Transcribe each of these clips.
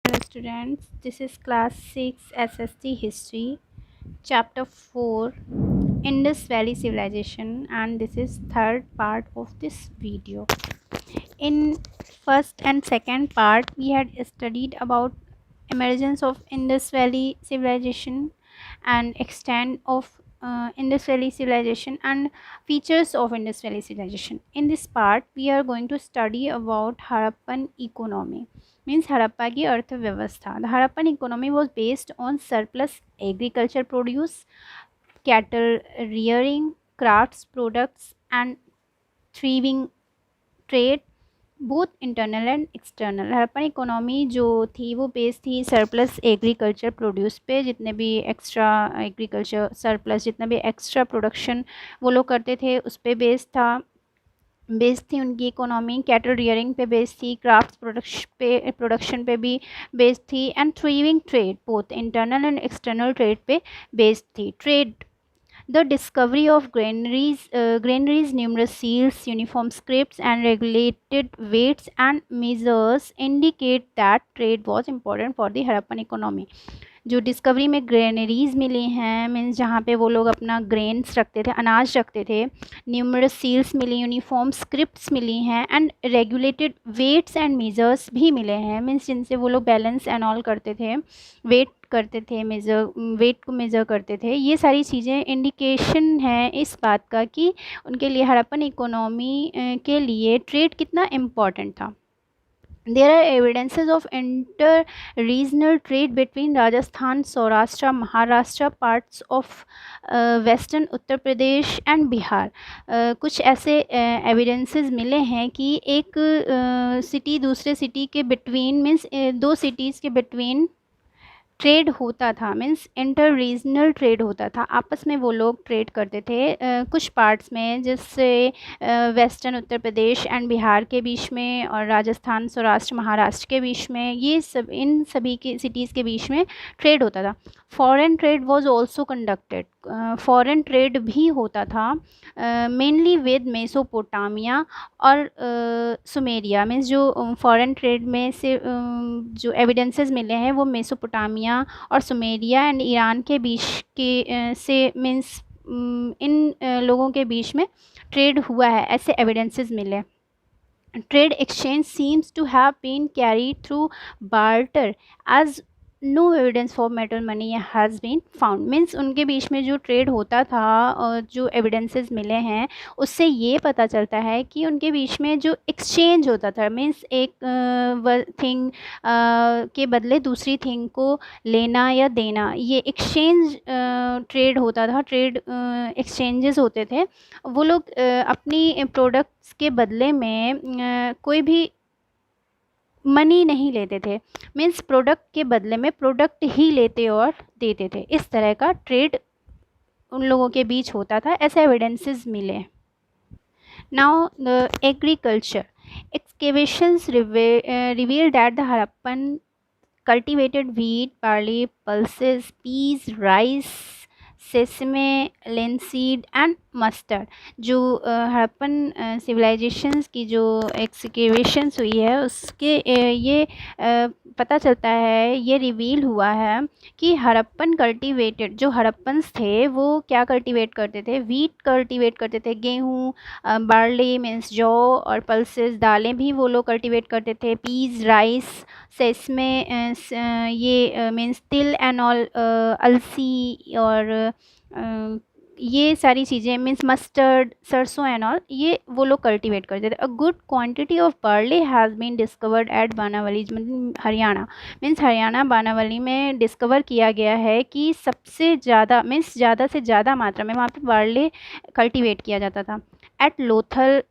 Hello students, this is class 6 SST history chapter 4 Indus Valley Civilization, and this is third part of this video. In first and second part we had studied about emergence of Indus Valley Civilization and extent of Indus Valley Civilization and features of Indus Valley Civilization. In this part we are going to study about Harappan economy, means Harappa की अर्थव्यवस्था. The Harappan economy was based on surplus agriculture produce, cattle rearing, crafts products and thriving trade, both internal and external. Harappan economy जो थी वो base थी surplus agriculture produce पे. जितने भी extra agriculture surplus, जितना भी एक्स्ट्रा प्रोडक्शन वो लोग करते थे उस पर बेस थी उनकी इकोनॉमी. कैटल रियरिंग पे बेस थी, क्राफ्ट प्रोडक्शन पे भी बेस थी, and thriving trade both internal and external trade पे बेस्ड थी. Trade, the discovery of granaries, numerous seals, uniform scripts, and regulated weights and measures indicate that trade was important for the Harappan economy. जो discovery में granaries मिली हैं, means जहाँ पे वो लोग अपना ग्रेन्स रखते थे, अनाज रखते थे. न्यूमरस सील्स मिली, यूनिफॉर्म स्क्रिप्ट्स मिली हैं, and regulated weights and measures भी मिले हैं, मीन्स जिनसे वो लोग बैलेंस एंड ऑल करते थे, वेट करते थे, वेट को मेज़र करते थे. ये सारी चीज़ें इंडिकेशन है इस बात का कि उनके लिए हड़प्पन इकोनॉमी के लिए ट्रेड कितना इम्पॉर्टेंट था. There are evidences of inter-regional trade between Rajasthan, Saurashtra, Maharashtra, parts of western Uttar Pradesh and Bihar. कुछ ऐसे एविडेंसेस मिले हैं कि एक सिटी दूसरे सिटी के बिटवीन, मीन्स दो सिटीज़ के बिटवीन ट्रेड होता था, मीन्स इंटर रीजनल ट्रेड होता था. आपस में वो लोग ट्रेड करते थे कुछ पार्ट्स में, जैसे वेस्टर्न उत्तर प्रदेश एंड बिहार के बीच में, और राजस्थान, सौराष्ट्र, महाराष्ट्र के बीच में. ये सब इन सभी के सिटीज़ के बीच में ट्रेड होता था. Foreign trade was also conducted. Foreign trade भी होता था, मेनली विद मेसोपोटामिया और सुमेरिया. मीन्स जो फॉरेन ट्रेड में से जो एविडेंसेस मिले हैं वो मेसोपोटामिया और सुमेरिया एंड ईरान के बीच के से, मीन्स इन लोगों के बीच में ट्रेड हुआ है, ऐसे एविडेंसेस मिले. Trade exchange seems to have been carried through barter as no evidence for metal money has been found. Means उनके बीच में जो ट्रेड होता था और जो एविडेंसेस मिले हैं उससे ये पता चलता है कि उनके बीच में जो एक्सचेंज होता था, मीन्स एक थिंग के बदले दूसरी थिंग को लेना या देना, ये एक्सचेंज ट्रेड होता था. ट्रेड एक्सचेंजेस होते थे. वो लोग अपनी प्रोडक्ट्स के बदले में कोई भी मनी नहीं लेते थे, मीन्स प्रोडक्ट के बदले में प्रोडक्ट ही लेते और देते थे. इस तरह का ट्रेड उन लोगों के बीच होता था, ऐसे एविडेंसेस मिले. Now the agriculture excavations revealed that the Harappan cultivated wheat, barley, pulses, peas, rice, sesame, linseed and mustard. जो हड़प्पन सिविलाइजेशंस की जो एक्सकेवेशंस हुई है उसके ये पता चलता है, ये रिवील हुआ है कि हड़प्पन कल्टीवेटेड, जो हड़प्पन्स थे वो क्या कल्टीवेट करते थे, वीट कल्टीवेट करते थे, गेहूँ, बार्ली मीन्स जौ, और पल्सेस दालें भी वो लोग कल्टीवेट करते थे, पीज राइस, सेसमे ये मीन्स तिल एंड ऑल, अलसी और ये सारी चीज़ें, मीन्स मस्टर्ड, सरसों एंड ऑल, ये वो लोग कल्टीवेट करते थे. A good quantity of barley has been discovered at Banawali, Haryana. Means Haryana Banawali में डिस्कवर किया गया है कि सबसे ज़्यादा, मीन्स ज़्यादा से ज़्यादा मात्रा में वहाँ पे बार्ली कल्टीवेट किया जाता था. At Lothal,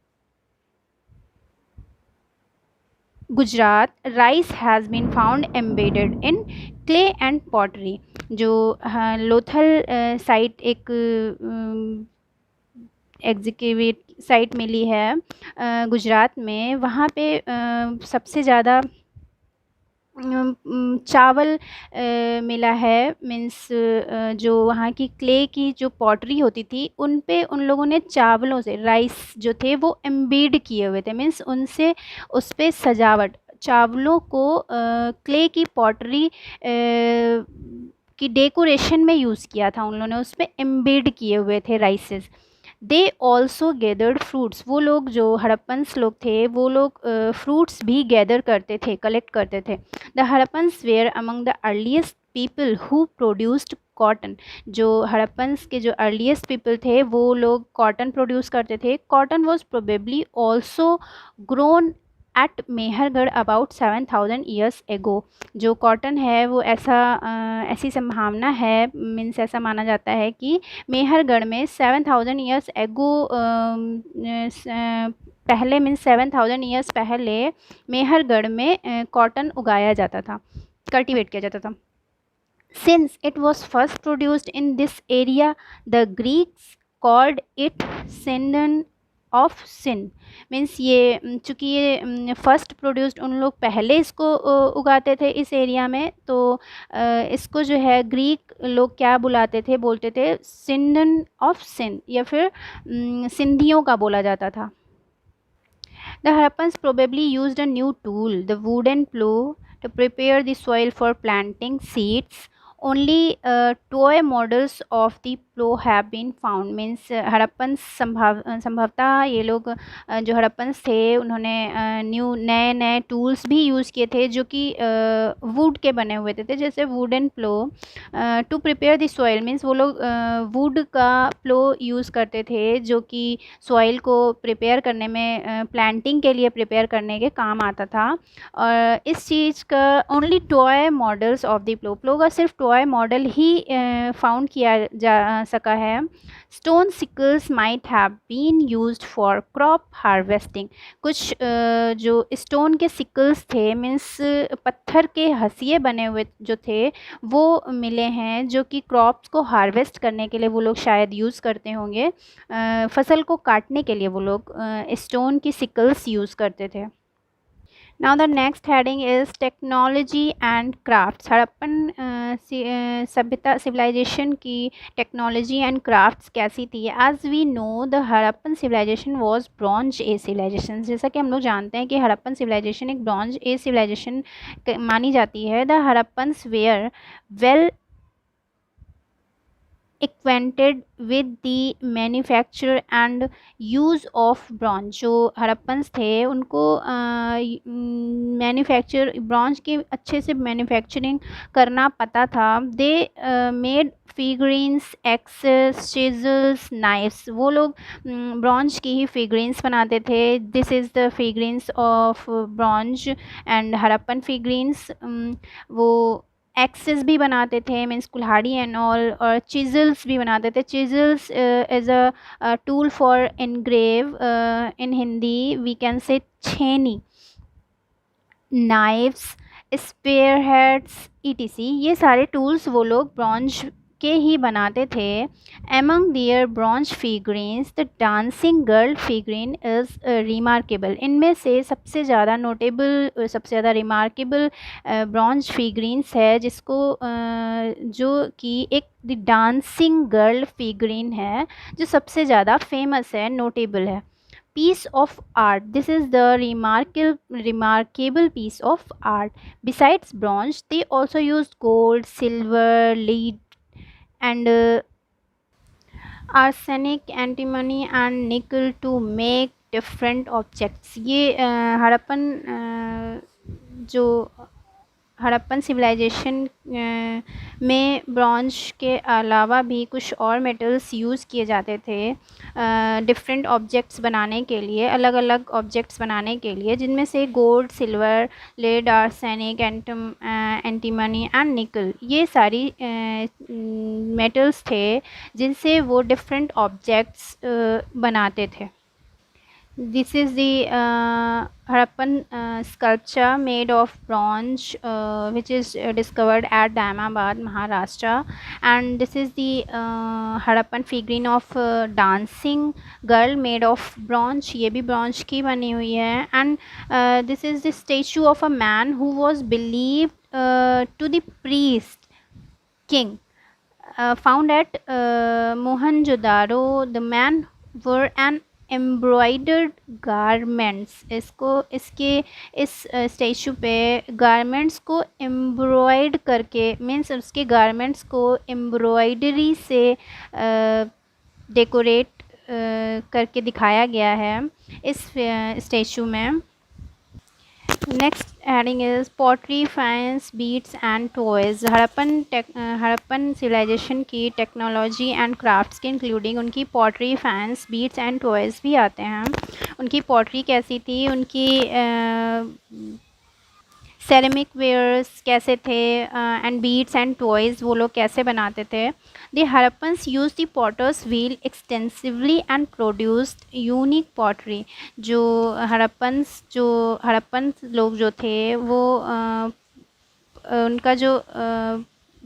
Gujarat, rice has been found embedded in clay and pottery. जो लोथल साइट एक एग्जीक्यूट साइट मिली है गुजरात में, वहाँ पे सबसे ज़्यादा चावल मिला है. मीन्स जो वहाँ की क्ले की जो पॉटरी होती थी उन पे उन लोगों ने चावलों से राइस जो थे वो एम्बेड किए हुए थे, मीन्स उनसे उस पर सजावट, चावलों को क्ले की पॉटरी की डेकोरेशन में यूज़ किया था, उन्होंने उस पर एम्बेड किए हुए थे राइसेस। दे ऑल्सो गैदर्ड फ्रूट्स, वो लोग जो हड़प्पन्स लोग थे वो लोग फ्रूट्स भी गैदर करते थे, कलेक्ट करते थे। The Harappans were among the earliest people who produced cotton, जो हड़प्पन्स के जो अर्लीस्ट पीपल थे वो लोग कॉटन प्रोड्यूस करते थे। Cotton was probably also grown at Mehrgarh about 7000 years ago. जो कॉटन है वो ऐसी संभावना है, मीन्स ऐसा माना जाता है कि मेहरगढ़ में 7000 ईयर्स एगो पहले, मीन्स 7000 ईयर्स पहले मेहरगढ़ में कॉटन उगाया जाता था, कल्टीवेट किया जाता था। Since it was first produced in this area, the Greeks called it Sindon of Sin, means ये चूँकि ये फर्स्ट प्रोड्यूस्ड, उन लोग पहले इसको उगाते थे इस एरिया में, तो इसको जो है ग्रीक लोग क्या बुलाते थे, बोलते थे सिंडन ऑफ सिन, या फिर सिंधियों का बोला जाता था। The Harappans probably used a new tool, the wooden plow, to prepare the soil for planting seeds. Only toy models of the plow have been found, means Harappans संभवतः ये लोग जो हड़प्पन्स थे उन्होंने नए नए टूल्स भी यूज़ किए थे जो कि वुड के बने हुए थे, जैसे wooden plough. To prepare the soil, means वो लोग वुड का प्लो यूज़ करते थे जो कि सॉइल को प्रिपेयर करने में, प्लांटिंग के लिए प्रिपेयर करने के काम आता था। और इस चीज़ का only toy models of the plough का सिर्फ टॉय मॉडल ही फाउंड किया जा सका है। Stone sickles might have been used for crop harvesting, कुछ जो स्टोन के सिकल्स थे, मीन्स पत्थर के हंसिए बने हुए जो थे वो मिले हैं, जो कि क्रॉप्स को हार्वेस्ट करने के लिए वो लोग शायद यूज़ करते होंगे। फसल को काटने के लिए वो लोग स्टोन की सिकल्स यूज़ करते थे। Now the next heading is technology and crafts. Harappan सभ्यता civilization की technology and crafts कैसी थी? As we know, the Harappan civilization was Bronze Age civilization. जैसा कि हम लोग जानते हैं कि हड़प्पन civilization एक Bronze Age civilization मानी जाती है। The Harappans were well acquainted with the manufacture and use of bronze, जो हड़प्पन्स थे उनको मैन्युफैक्चर ब्रॉन्ज की अच्छे से मैन्युफैक्चरिंग करना पता था। They made figurines, axes, chisels, knives, वो लोग ब्रॉन्ज की ही फिगरीन्स बनाते थे। This is the figurines of bronze and Harappan figurines. वो एक्सेस भी बनाते थे, मीन्स कुल्हाड़ी एंड ऑल, और चिजल्स भी बनाते थे। Chisels as a tool for engrave, in Hindi we can say छेनी। नाइफ्स, स्पेयर हेड्स, ईटीसी, ये सारे टूल्स वो लोग ब्रॉन्ज के ही बनाते थे। Among their bronze figurines the dancing girl figurine is remarkable, इनमें से सबसे ज़्यादा नोटेबल, सबसे ज़्यादा रिमार्केबल ब्रॉन्ज फिगरीन्स है जिसको जो कि एक द डांसिंग गर्ल फिगरीन है जो सबसे ज़्यादा फेमस है, नोटेबल है। Piece of art, this is the remarkable piece of art. Besides bronze, they also used gold, silver, lead, and arsenic, antimony and nickel to make different objects. ये हड़प्पन जो Harappan civilisation में bronze के अलावा भी कुछ और मेटल्स यूज़ किए जाते थे डिफरेंट ऑब्जेक्ट्स बनाने के लिए, अलग अलग ऑब्जेक्ट्स बनाने के लिए, जिनमें से gold, silver, lead, arsenic, antimony and nickel, ये सारी मेटल्स थे जिनसे वो डिफरेंट ऑब्जेक्ट्स बनाते थे। This is the Harappan sculpture made of bronze, which is discovered at Daimabad, Maharashtra. And this is the Harappan figurine of dancing girl made of bronze. ये भी bronze की बनी हुई है. And this is the statue of a man who was believed to the priest king. Found at Mohenjo-daro. The man wore an embroidered garments, इस statue पे garments को एम्ब्रॉयड करके, मीन्स उसके गारमेंट्स को एम्ब्रॉयडरी से डेकोरेट करके दिखाया गया है इस स्टैचू में। Next heading is pottery, faience, beads and toys. Harappan civilisation की टेक्नोलॉजी एंड क्राफ्ट्स के इंक्लूडिंग उनकी pottery, faience, beads and toys भी आते हैं। उनकी पॉटरी कैसी थी, उनकी सेरेमिक वेयर्स कैसे थे, एंड बीड्स एंड टॉयज़ वो लोग कैसे बनाते थे। The Harappans use the potter's wheel extensively and produced unique pottery. जो हड़प्पन लोग जो थे वो उनका जो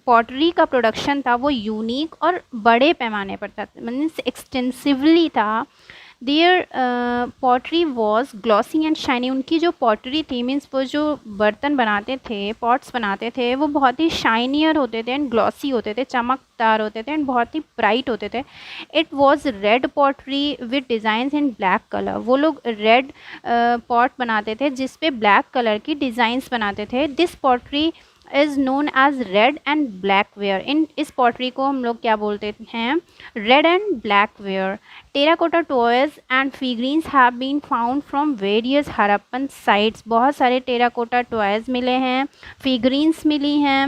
पॉटरी का प्रोडक्शन था वो यूनिक और बड़े पैमाने पर था, मीन्स एक्सटेंसिवली था। Their pottery was glossy and shiny. उनकी जो पॉटरी थी, मीन्स वो जो बर्तन बनाते थे, पॉट्स बनाते थे, वो बहुत ही शाइनियर होते थे एंड ग्लॉसी होते थे, चमकदार होते थे एंड बहुत ही ब्राइट होते थे। It was red pottery with designs in black colour. वो लोग रेड पॉट बनाते थे जिस पे ब्लैक कलर की डिज़ाइंस बनाते थे। This pottery is known as red and black ware. इस पॉटरी को हम लोग क्या बोलते हैं, red and black ware. Terracotta toys and figurines have been found from various Harappan sites. बहुत सारे टेराकोटा टॉयज़ मिले हैं, फिगरीन्स मिली हैं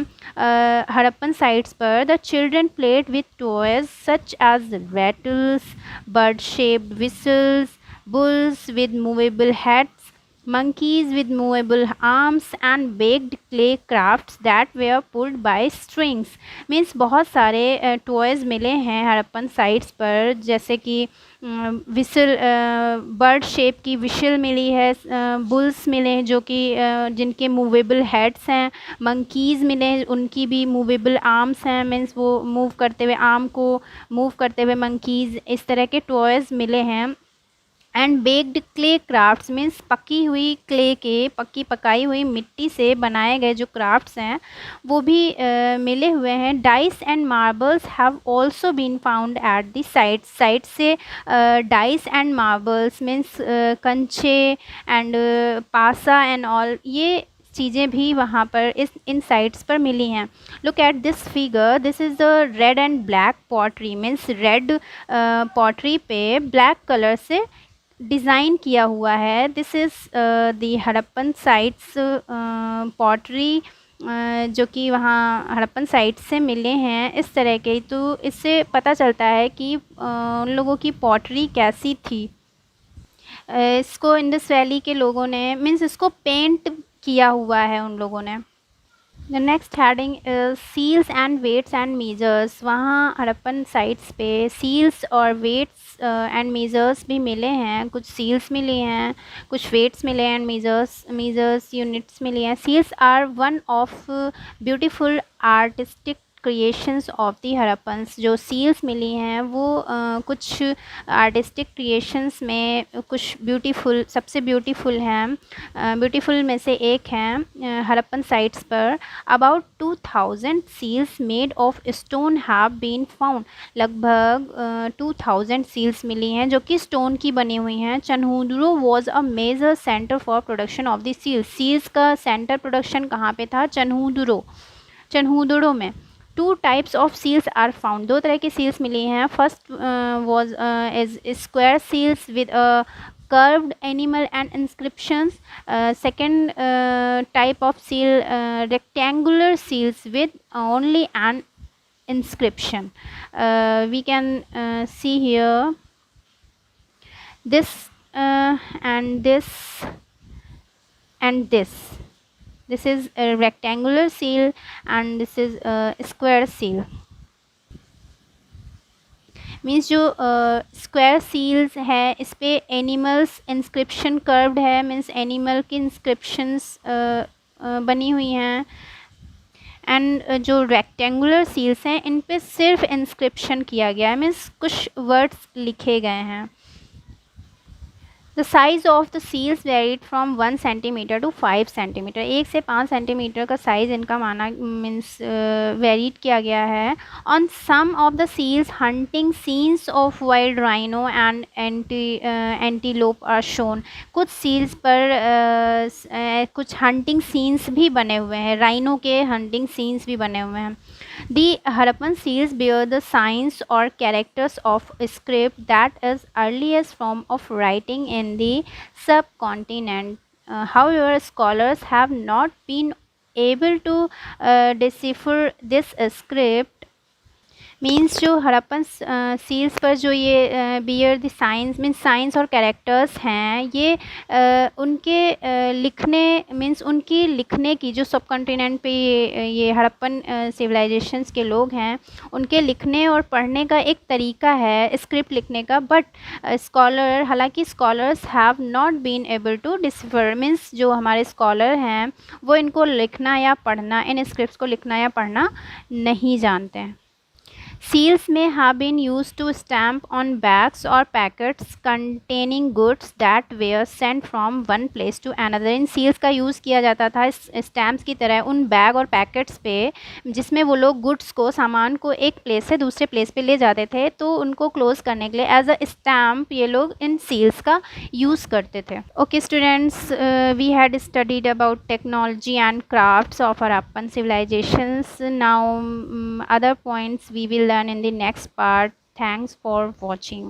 हड़प्पन साइट्स पर। The children played with toys such as rattles, bird shaped whistles, bulls with movable heads, monkeys with movable arms and baked clay crafts that were pulled by strings। Means बहुत सारे toys मिले हैं Harappan sites पर, जैसे कि whistle, bird shape की we shall मिली है, bulls मिले हैं जो कि जिनके मूवेबल हेड्स हैं, मंकीज़ मिले हैं उनकी भी मूवेबल आर्म्स हैं, मीन्स वो मूव करते हुए, आर्म को मूव करते हुए मंकीज़, इस तरह के टॉयज़ मिले हैं। And baked clay crafts, means पकी हुई क्ले के, पकाई हुई मिट्टी से बनाए गए जो क्राफ्ट्स हैं वो भी मिले हुए हैं। Dice and marbles have also been found at the site से डाइस एंड मार्बल्स मीन्स कंचे एंड पासा एंड ऑल, ये चीज़ें भी वहाँ पर इन साइट्स पर मिली हैं। Look at this figure, this is the red and black pottery, means red pottery पे ब्लैक कलर से डिज़ाइन किया हुआ है। This is the Harappan sites pottery, जो कि वहाँ हड़प्पन साइट से मिले हैं इस तरह के। तो इससे पता चलता है कि उन लोगों की पॉटरी कैसी थी। इसको इंडस वैली के लोगों ने, मीन्स इसको पेंट किया हुआ है उन लोगों ने। The next heading is seals and weights and measures. वहाँ हड़प्पन साइट्स पे सील्स और वेट्स एंड मेजर्स भी मिले हैं। कुछ सील्स मिली हैं, कुछ वेट्स मिले हैं एंड मेजर्स यूनिट्स मिली हैं। Seals are one of beautiful artistic creations of the Harappans. जो सील्स मिली हैं वो कुछ आर्टिस्टिक क्रिएशंस में कुछ ब्यूटीफुल, सबसे ब्यूटीफुल हैं, ब्यूटीफुल में से एक हैं हड़प्पन साइट्स पर। About 2000 seals made of stone have been found. लगभग 2000 सील्स मिली हैं जो कि स्टोन की बनी हुई हैं। Chanhudaro was a major centre for production of the seals. Seals का सेंटर प्रोडक्शन कहाँ पे था, चन्हूदुरो में। 2 types of seals are found. 2 तरह की सील्स मिली हैं। First was is square seals with a curved animal and inscriptions. Second type of seal, rectangular seals with only an inscription. We can see here this and this and this. This is a rectangular seal and this is a square seal. Means जो square seals है इस पे animals inscription curved है, means animal की inscriptions बनी हुई हैं। And जो रेक्टेंगुलर सील्स हैं इन पे सिर्फ इंस्क्रिप्शन किया गया है, मीन्स कुछ वर्ड्स लिखे गए हैं। The size of the seals varied from 1 centimetre to 5 centimetre, 1 से 5 सेंटीमीटर का साइज़ इनका माना मीन्स वेरीड किया गया है। On some of the seals hunting scenes of wild rhino and antelope are shown, कुछ सील्स पर कुछ हंटिंग सीन्स भी बने हुए हैं, राइनो के हंटिंग सीन्स भी बने हुए हैं। The Harappan seals bear the signs or characters of a script that is earliest form of writing in the subcontinent. However, scholars have not been able to decipher this script। Means जो Harappan seals पर जो ये bear the science means science और characters हैं, ये उनके लिखने means उनकी लिखने की जो सब कॉन्टिनेंट पे ये हड़प्पन सिविलाइजेशंस के लोग हैं, उनके लिखने और पढ़ने का एक तरीका है स्क्रिप्ट लिखने का। बट स्कॉलर हालांकि scholars have not been able to decipher, means जो हमारे स्कॉलर हैं वो इनको लिखना या पढ़ना, इन स्क्रिप्ट्स को लिखना या पढ़ना नहीं जानते हैं। Seals may have been used to stamp on bags or packets containing goods that were sent from one place to another। In seals का यूज़ किया जाता था स्टैम्प्स की तरह उन बैग और पैकेट्स पे जिसमें वो लोग गुड्स को, सामान को एक प्लेस से दूसरे प्लेस पे ले जाते थे, तो उनको क्लोज करने के लिए एज अ स्टैम्प ये लोग इन सील्स का यूज़ करते थे। Okay students, we had studied about technology and crafts of Harappan civilizations. Now other points we will learn in the next part. Thanks for watching.